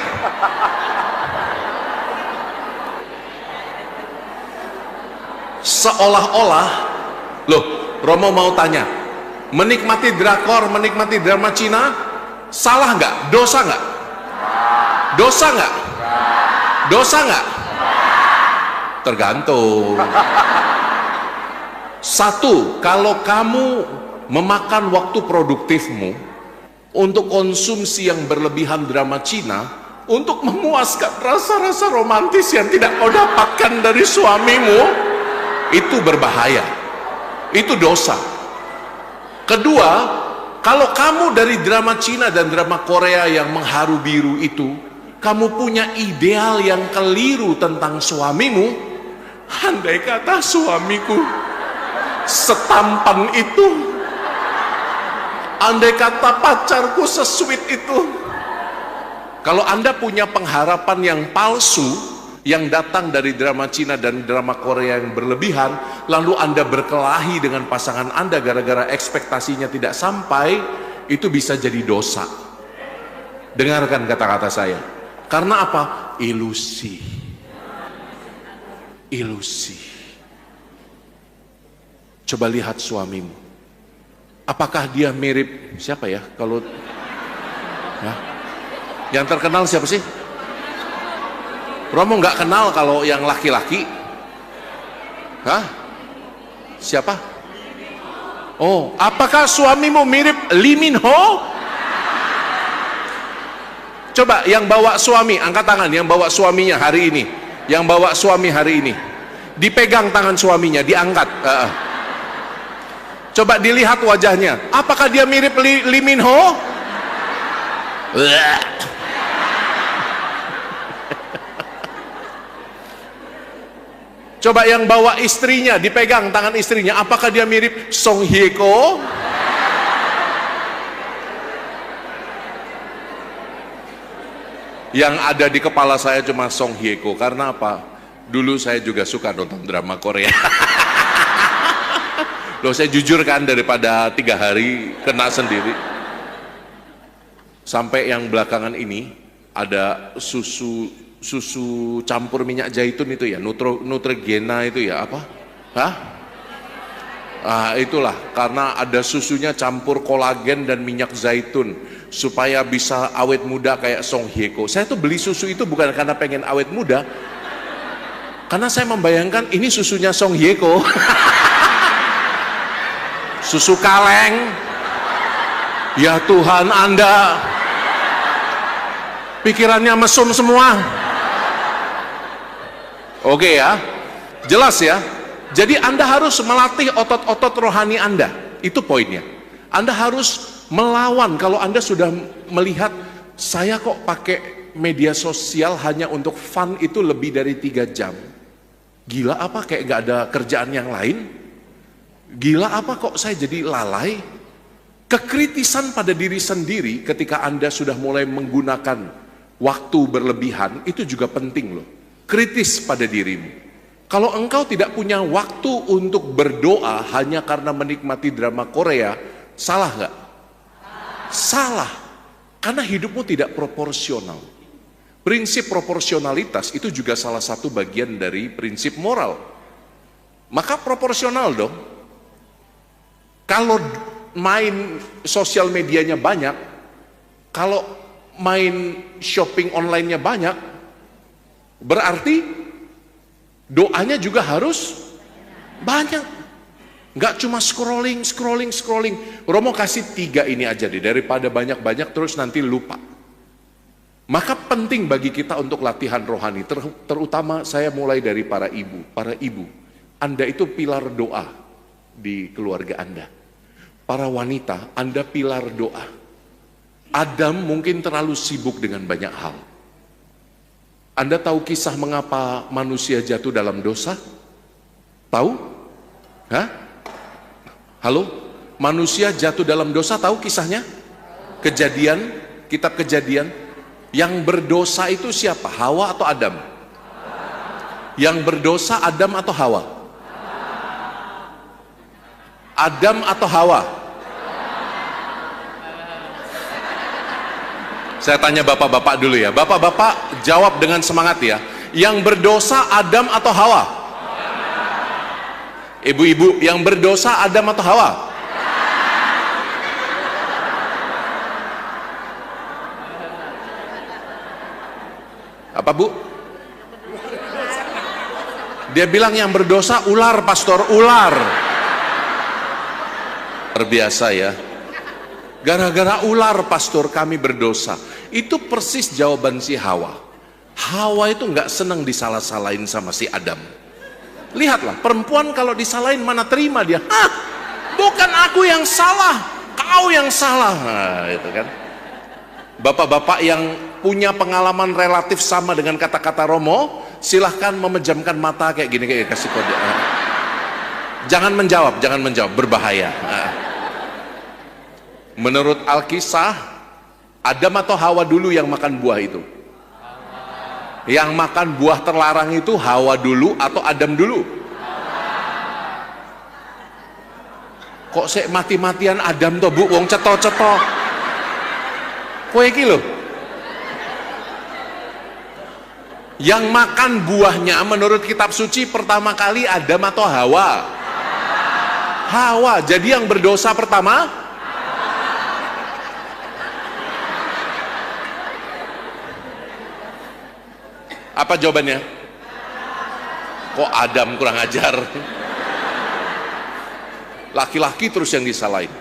Seolah-olah, loh, Romo mau tanya, menikmati drakor, menikmati drama Cina, salah nggak? Dosa nggak? Dosa nggak? Tergantung. Satu, kalau kamu memakan waktu produktifmu untuk konsumsi yang berlebihan drama Cina, untuk memuaskan rasa-rasa romantis yang tidak kau dapatkan dari suamimu, itu berbahaya. Itu dosa. Kedua, kalau kamu dari drama Cina dan drama Korea yang mengharu biru itu, kamu punya ideal yang keliru tentang suamimu, andai kata suamiku setampan itu, andai kata pacarku sesweet itu. Kalau Anda punya pengharapan yang palsu, yang datang dari drama Cina dan drama Korea yang berlebihan, lalu Anda berkelahi dengan pasangan Anda gara-gara ekspektasinya tidak sampai, itu bisa jadi dosa. Dengarkan kata-kata saya. Karena apa? Ilusi. Ilusi. Coba lihat suamimu. Apakah dia mirip siapa ya? Kalau ya, yang terkenal siapa sih? Romo nggak kenal kalau yang laki-laki. Hah? Siapa? Oh, apakah suamimu mirip Lee Min Ho? Coba yang bawa suami, angkat tangan. Yang bawa suaminya hari ini. Yang bawa suami hari ini. Dipegang tangan suaminya, diangkat. Coba dilihat wajahnya. Apakah dia mirip Lee Min Ho? Coba yang bawa istrinya, dipegang tangan istrinya, apakah dia mirip Song Hye Kyo? Yang ada di kepala saya cuma Song Hye Kyo. Karena apa? Dulu saya juga suka nonton drama Korea. Loh, saya jujur kan, daripada 3 hari kena sendiri. Sampai yang belakangan ini ada susu campur minyak zaitun itu ya, Neutrogena itu ya, apa? Hah? Ah, itulah, karena ada susunya campur kolagen dan minyak zaitun supaya bisa awet muda kayak Song Hye Kyo. Saya tuh beli susu itu bukan karena pengen awet muda, karena saya membayangkan ini susunya Song Hye Kyo. Susu kaleng. Ya Tuhan, Anda pikirannya mesum semua. Oke ya, jelas ya. Jadi Anda harus melatih otot-otot rohani Anda. Itu poinnya. Anda harus melawan. Kalau Anda sudah melihat, saya kok pakai media sosial hanya untuk fun itu lebih dari 3 jam. Gila apa, kayak gak ada kerjaan yang lain? Gila apa kok saya jadi lalai? Kekritisan pada diri sendiri ketika Anda sudah mulai menggunakan waktu berlebihan, itu juga penting loh. Kritis pada dirimu. Kalau engkau tidak punya waktu untuk berdoa hanya karena menikmati drama Korea, salah nggak? Salah. Karena hidupmu tidak proporsional. Prinsip proporsionalitas itu juga salah satu bagian dari prinsip moral. Maka proporsional dong. Kalau main sosial medianya banyak, kalau main shopping online-nya banyak, berarti doanya juga harus banyak. Nggak cuma scrolling. Romo kasih 3 ini aja deh, daripada banyak-banyak terus nanti lupa. Maka penting bagi kita untuk latihan rohani, terutama saya mulai dari para ibu. Para ibu, Anda itu pilar doa di keluarga Anda. Para wanita, Anda pilar doa. Adam mungkin terlalu sibuk dengan banyak hal. Anda tahu kisah mengapa manusia jatuh dalam dosa? Tahu? Hah? Halo? Manusia jatuh dalam dosa, tahu kisahnya? Kejadian, kitab Kejadian. Yang berdosa itu siapa? Hawa atau Adam? Yang berdosa Adam atau Hawa? Adam atau Hawa? Saya tanya bapak-bapak dulu ya. Bapak-bapak jawab dengan semangat ya. Yang berdosa Adam atau Hawa? Ibu-ibu, yang berdosa Adam atau Hawa? Apa bu? Dia bilang yang berdosa ular, pastor, ular. Terbiasa ya. Gara-gara ular, pastor, kami berdosa. Itu persis jawaban si Hawa. Hawa itu nggak senang disalah-salahin sama si Adam. Lihatlah, perempuan kalau disalahin mana terima dia. Hah, bukan aku yang salah, kau yang salah. Nah, itu kan. Bapak-bapak yang punya pengalaman relatif sama dengan kata-kata Romo, silahkan memejamkan mata kayak gini, kayak kasih kode. Jangan menjawab, berbahaya. Menurut Alkisah, Adam atau Hawa dulu yang makan buah itu? Yang makan buah terlarang itu Hawa dulu atau Adam dulu? Kok sek mati-matian Adam to Bu, wong ceto-ceto. Kowe iki lho. Yang makan buahnya menurut kitab suci pertama kali Adam atau Hawa? Hawa. Jadi yang berdosa pertama apa jawabannya? Kok Adam kurang ajar? Laki-laki terus yang disalahin.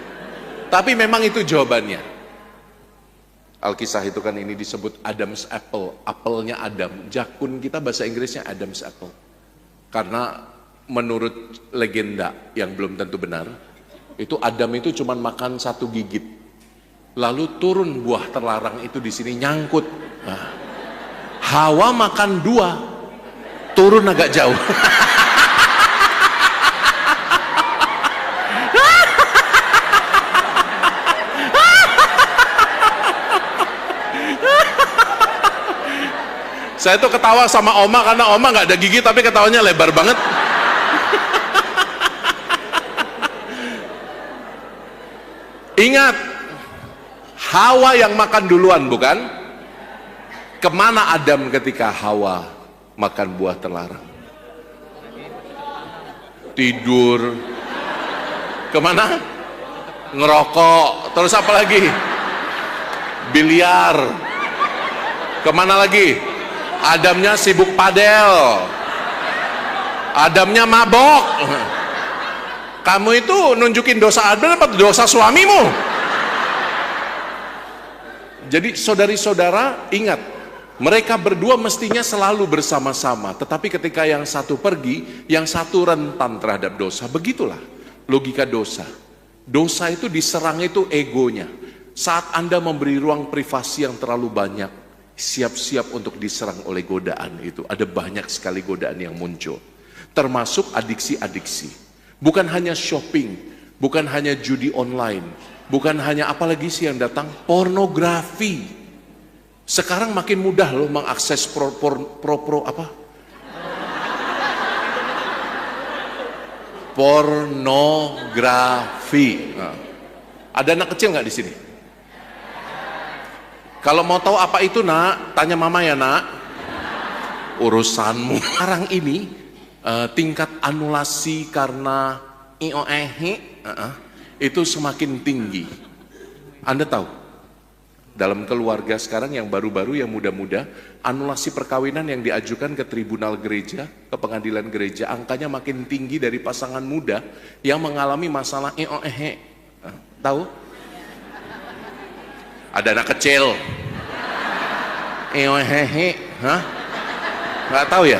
Tapi memang itu jawabannya. Alkisah itu kan ini disebut Adam's apple, apelnya Adam. Jakun kita bahasa Inggrisnya Adam's apple. Karena menurut legenda yang belum tentu benar, itu Adam itu cuma makan 1 gigit. Lalu turun buah terlarang itu di sini nyangkut. Nah, Hawa makan 2, turun agak jauh. Saya tuh ketawa sama Oma karena Oma nggak ada gigi tapi ketawanya lebar banget. Ingat, Hawa yang makan duluan bukan? Kemana Adam ketika Hawa makan buah terlarang? Tidur. Kemana? Ngerokok. Terus apa lagi? Biliar. Kemana lagi? Adamnya sibuk padel. Adamnya mabok. Kamu itu nunjukin dosa Adam apa dosa suamimu? Jadi saudari-saudara ingat, mereka berdua mestinya selalu bersama-sama. Tetapi ketika yang satu pergi, yang satu rentan terhadap dosa. Begitulah logika dosa. Dosa itu diserang itu egonya. Saat Anda memberi ruang privasi yang terlalu banyak, siap-siap untuk diserang oleh godaan itu. Ada banyak sekali godaan yang muncul. Termasuk adiksi-adiksi. Bukan hanya shopping, bukan hanya judi online, bukan hanya apalagi sih yang datang, pornografi. Sekarang makin mudah loh mengakses pornografi. Nah, ada anak kecil nggak di sini? Kalau mau tahu apa itu nak, tanya mama ya nak. Urusanmu. Sekarang ini tingkat anulasi karena itu semakin tinggi. Anda tahu, dalam keluarga sekarang yang baru-baru, yang muda-muda, anulasi perkawinan yang diajukan ke tribunal gereja, ke pengadilan gereja, angkanya makin tinggi dari pasangan muda yang mengalami masalah tahu? Ada anak kecil, nggak tahu ya?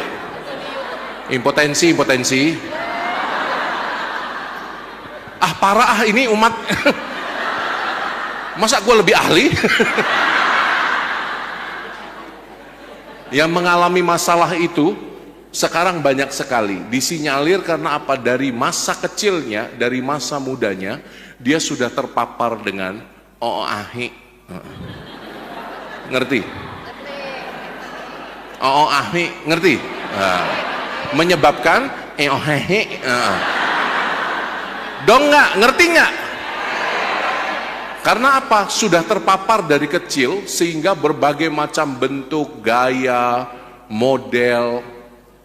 Impotensi. Parah ini umat. Masa gue lebih ahli? Yang mengalami masalah itu sekarang banyak sekali. Disinyalir karena apa? Dari masa kecilnya, dari masa mudanya, dia sudah terpapar dengan ngerti? Ngerti? Menyebabkan dong nggak? Ngerti nggak? Karena apa? Sudah terpapar dari kecil sehingga berbagai macam bentuk, gaya, model,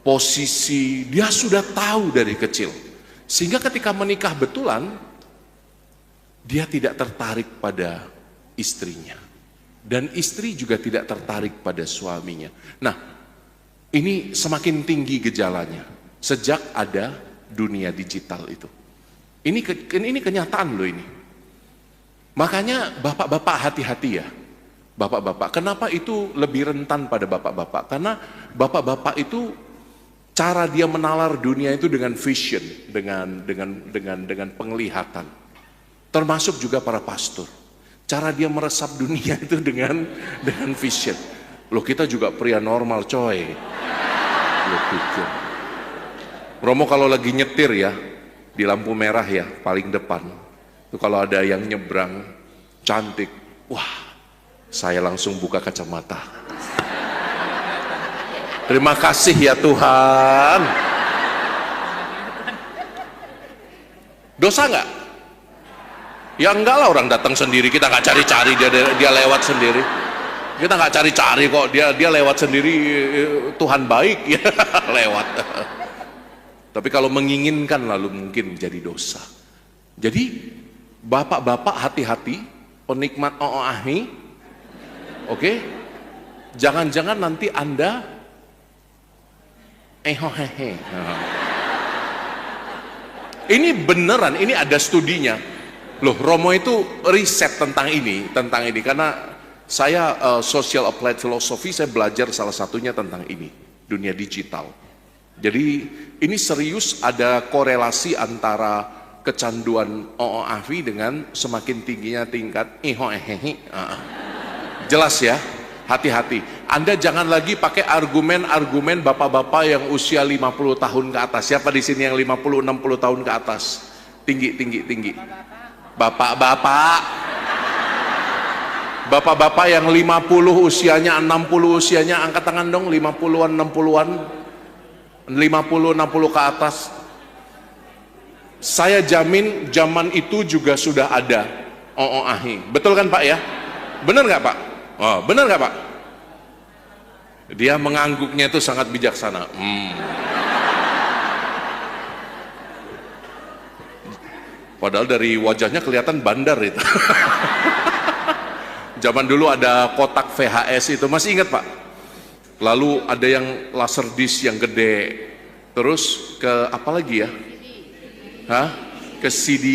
posisi dia sudah tahu dari kecil. Sehingga ketika menikah betulan, dia tidak tertarik pada istrinya. Dan istri juga tidak tertarik pada suaminya. Nah, ini semakin tinggi gejalanya sejak ada dunia digital itu. Ini kenyataan loh ini. Makanya bapak-bapak hati-hati ya. Bapak-bapak, kenapa itu lebih rentan pada bapak-bapak? Karena bapak-bapak itu cara dia menalar dunia itu dengan vision, dengan penglihatan. Termasuk juga para pastor. Cara dia meresap dunia itu dengan vision. Loh kita juga pria normal coy. Lu pikir. Romo kalau lagi nyetir ya, di lampu merah ya, paling depan. Itu kalau ada yang nyebrang, cantik, wah, saya langsung buka kacamata. Terima kasih ya Tuhan. Dosa nggak? Ya enggak lah, orang datang sendiri, kita nggak cari-cari, dia lewat sendiri. Kita nggak cari-cari kok, dia lewat sendiri, Tuhan baik ya, lewat. Tapi kalau menginginkan lalu mungkin menjadi dosa. Jadi bapak-bapak hati-hati, penikmat OOAHI, oke? Jangan-jangan nanti Anda hehe. Ini beneran, ini ada studinya. Loh, Romo itu riset tentang ini karena saya social applied philosophy, saya belajar salah satunya tentang ini, dunia digital. Jadi ini serius ada korelasi antara kecanduan OOAHI dengan semakin tingginya tingkat hehe. Jelas ya, hati-hati. Anda jangan lagi pakai argumen-argumen bapak-bapak yang usia 50 tahun ke atas. Siapa di sini yang 50-60 tahun ke atas? Tinggi. Bapak-bapak yang 50 usianya, 60 usianya, angkat tangan dong, 50-an, 60-an. 50-60 ke atas. Saya jamin zaman itu juga sudah ada OOAHI. Betul kan Pak ya? Benar nggak Pak? Oh, benar nggak Pak? Dia mengangguknya itu sangat bijaksana. Padahal dari wajahnya kelihatan bandar itu. Zaman dulu ada kotak VHS itu, masih ingat Pak? Lalu ada yang laserdisc yang gede, terus ke apa lagi ya? Ke CD.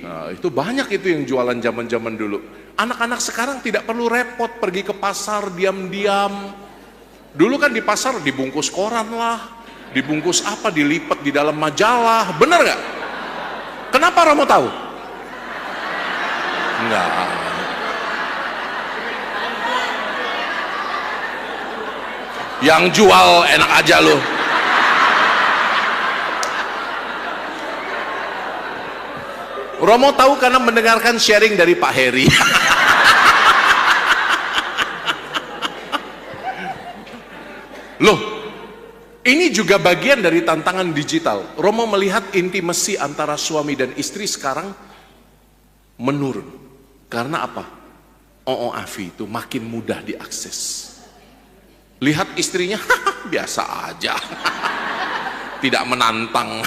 Nah, itu banyak itu yang jualan zaman-zaman dulu. Anak-anak sekarang tidak perlu repot pergi ke pasar diam-diam. Dulu kan di pasar dibungkus koran lah, dibungkus apa, dilipat di dalam majalah, benar nggak? Kenapa Romo tahu? Enggak. Yang jual enak aja loh. Romo tahu karena mendengarkan sharing dari Pak Heri. Loh, ini juga bagian dari tantangan digital. Romo melihat intimasi antara suami dan istri sekarang menurun. Karena apa? OOAHI itu makin mudah diakses. Lihat istrinya, biasa aja. Tidak menantang.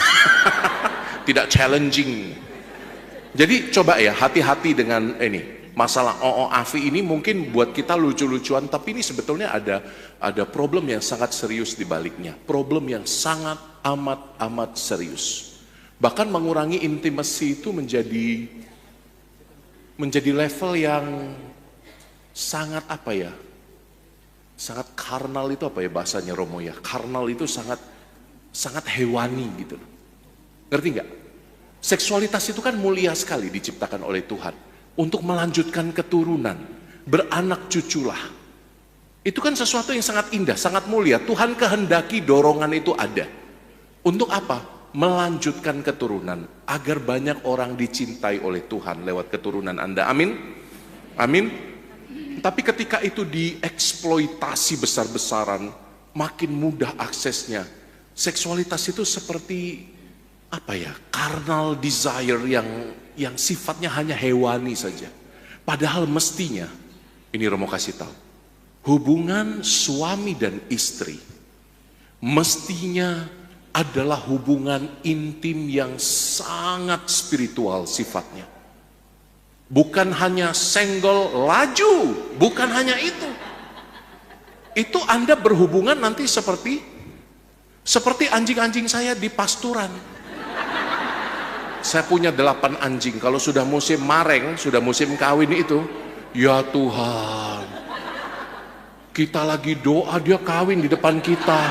Tidak challenging. Jadi coba ya, hati-hati dengan ini. Masalah OOAHI ini mungkin buat kita lucu-lucuan, tapi ini sebetulnya ada problem yang sangat serius di baliknya. Problem yang sangat amat serius. Bahkan mengurangi intimasi itu menjadi level yang sangat apa ya? Sangat karnal itu apa ya bahasanya Romo ya? Karnal itu sangat hewani gitu. Ngerti nggak? Seksualitas itu kan mulia sekali diciptakan oleh Tuhan untuk melanjutkan keturunan, beranak cuculah. Itu kan sesuatu yang sangat indah, sangat mulia. Tuhan kehendaki dorongan itu ada. Untuk apa? Melanjutkan keturunan agar banyak orang dicintai oleh Tuhan lewat keturunan Anda. Amin. Amin. Tapi ketika itu dieksploitasi besar-besaran, makin mudah aksesnya. Seksualitas itu seperti apa ya? Carnal desire yang sifatnya hanya hewani saja. Padahal mestinya, ini Romo kasih tahu, hubungan suami dan istri mestinya adalah hubungan intim yang sangat spiritual sifatnya. Bukan hanya senggol laju, bukan hanya itu. Itu Anda berhubungan nanti seperti anjing-anjing saya di pasturan. Saya punya 8 anjing. Kalau sudah musim mareng, sudah musim kawin itu, ya Tuhan, kita lagi doa dia kawin di depan kita.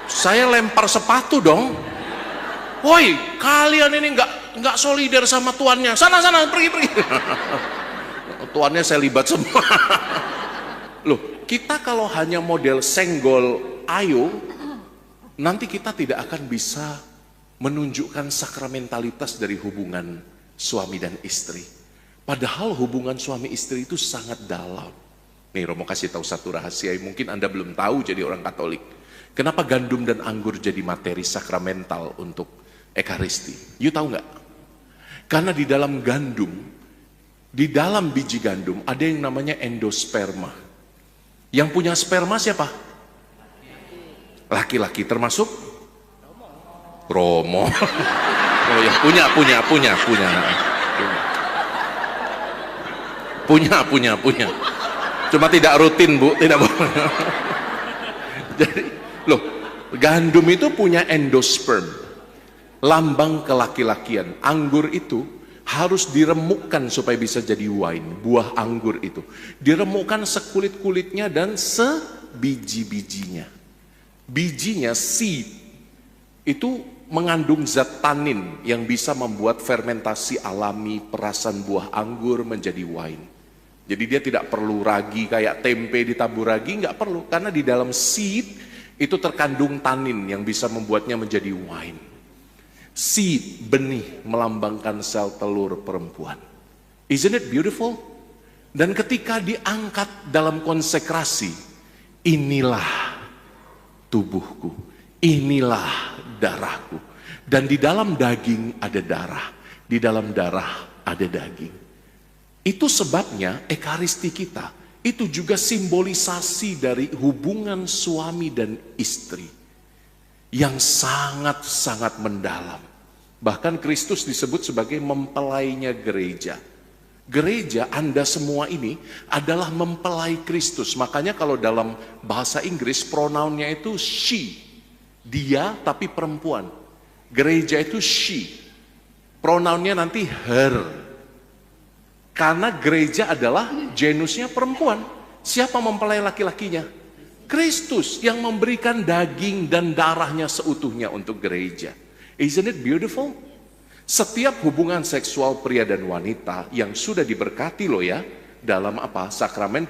Saya lempar sepatu dong. Woi, kalian ini nggak solider sama tuannya. Sana pergi. Tuannya saya libat semua. Loh, kita kalau hanya model senggol ayo, nanti kita tidak akan bisa menunjukkan sakramentalitas dari hubungan suami dan istri. Padahal hubungan suami istri itu sangat dalam. Nih Romo kasih tahu satu rahasia yang mungkin Anda belum tahu jadi orang Katolik. Kenapa gandum dan anggur jadi materi sakramental untuk Ekaristi? You tahu nggak? Karena di dalam gandum, di dalam biji gandum ada yang namanya endosperma. Yang punya sperma siapa? Laki-laki, termasuk Romo. Oh ya, punya. Cuma tidak rutin, Bu, tidak boleh. Jadi, loh, gandum itu punya endosperm, lambang kelaki-lakian. Anggur itu harus diremukkan supaya bisa jadi wine. Buah anggur itu diremukkan sekulit-kulitnya dan sebiji-bijinya. Bijinya, seed, itu mengandung zat tanin yang bisa membuat fermentasi alami perasan buah anggur menjadi wine. Jadi dia tidak perlu ragi kayak tempe ditabur ragi, nggak perlu. Karena di dalam seed itu terkandung tanin yang bisa membuatnya menjadi wine. Seed, benih, melambangkan sel telur perempuan. Isn't it beautiful? Dan ketika diangkat dalam konsekrasi, inilah tubuhku, inilah darahku. Dan di dalam daging ada darah, di dalam darah ada daging. Itu sebabnya Ekaristi kita itu juga simbolisasi dari hubungan suami dan istri yang sangat-sangat mendalam. Bahkan Kristus disebut sebagai mempelainya gereja. Gereja, Anda semua ini adalah mempelai Kristus. Makanya kalau dalam bahasa Inggris pronounnya itu she, dia tapi perempuan. Gereja itu she, pronounnya nanti her. Karena gereja adalah genusnya perempuan. Siapa mempelai laki-lakinya? Kristus yang memberikan daging dan darahnya seutuhnya untuk gereja. Isn't it beautiful? Setiap hubungan seksual pria dan wanita yang sudah diberkati loh ya, dalam apa? Sakramen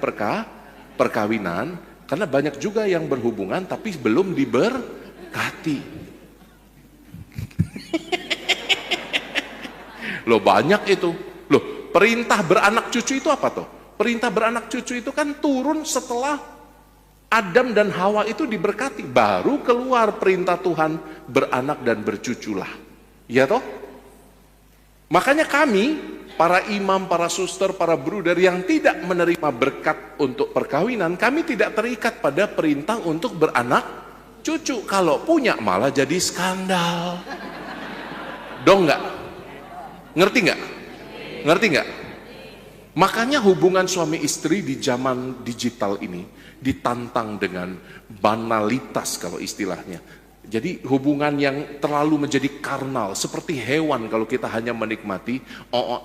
perkawinan. Karena banyak juga yang berhubungan tapi belum diberkati. Loh banyak itu. Loh, perintah beranak cucu itu apa toh? Perintah beranak cucu itu kan turun setelah Adam dan Hawa itu diberkati. Baru keluar perintah Tuhan beranak dan bercuculah. Ya toh? Makanya kami, para imam, para suster, para bruder yang tidak menerima berkat untuk perkawinan, kami tidak terikat pada perintah untuk beranak cucu. Kalau punya malah jadi skandal. Dong nggak? Ngerti nggak? Ngerti nggak? Makanya hubungan suami istri di zaman digital ini ditantang dengan banalitas kalau istilahnya. Jadi hubungan yang terlalu menjadi karnal, seperti hewan kalau kita hanya menikmati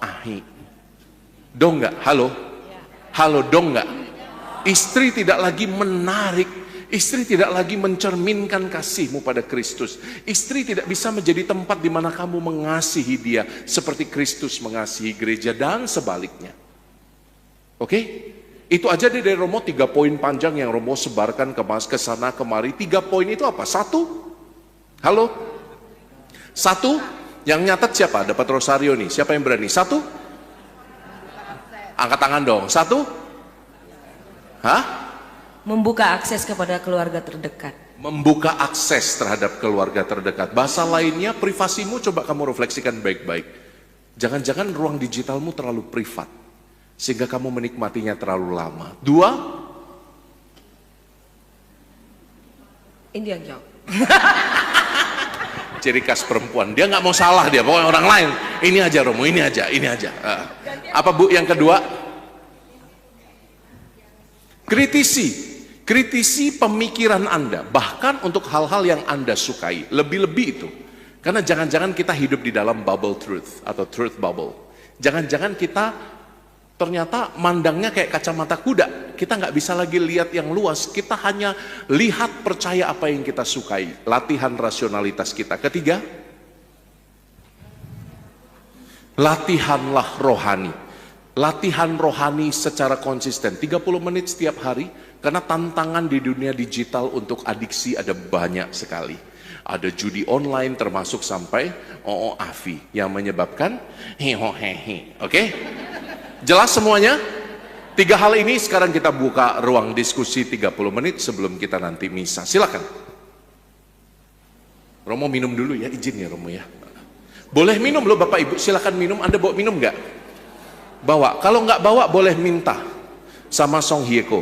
ahi. Dong nggak? Halo? Halo, dong nggak? Istri tidak lagi menarik, istri tidak lagi mencerminkan kasihmu pada Kristus. Istri tidak bisa menjadi tempat di mana kamu mengasihi dia seperti Kristus mengasihi gereja dan sebaliknya. Oke? Itu aja dari Romo 3 poin panjang yang Romo sebarkan ke sana kemari. 3 poin itu apa? 1. Halo? 1. Yang nyatet siapa? Dapat rosario nih. Siapa yang berani? 1. Angkat tangan dong. 1. Hah? Membuka akses kepada keluarga terdekat. Membuka akses terhadap keluarga terdekat. Bahasa lainnya, privasimu coba kamu refleksikan baik-baik. Jangan-jangan ruang digitalmu terlalu privat, sehingga kamu menikmatinya terlalu lama. 2. Ini yang jawab. Ciri khas perempuan. Dia nggak mau salah dia, pokoknya orang lain. Ini aja Romo, ini aja. Apa Bu yang kedua? Kritisi pemikiran Anda, bahkan untuk hal-hal yang Anda sukai. Lebih-lebih itu. Karena jangan-jangan kita hidup di dalam bubble truth atau truth bubble. Jangan-jangan kita ternyata mandangnya kayak kacamata kuda. Kita nggak bisa lagi lihat yang luas. Kita hanya lihat, percaya apa yang kita sukai. Latihan rasionalitas kita. Ketiga, latihanlah rohani. Latihan rohani secara konsisten. 30 menit setiap hari. Karena tantangan di dunia digital untuk adiksi ada banyak sekali. Ada judi online termasuk sampai OOAVI yang menyebabkan hehehe. Oke? Jelas semuanya? 3 hal ini sekarang kita buka ruang diskusi 30 menit sebelum kita nanti misa. Silakan. Romo minum dulu ya, izin ya Romo ya. Boleh minum loh Bapak Ibu, silakan minum. Anda bawa minum nggak? Bawa. Kalau nggak bawa boleh minta sama Song Hye Ko.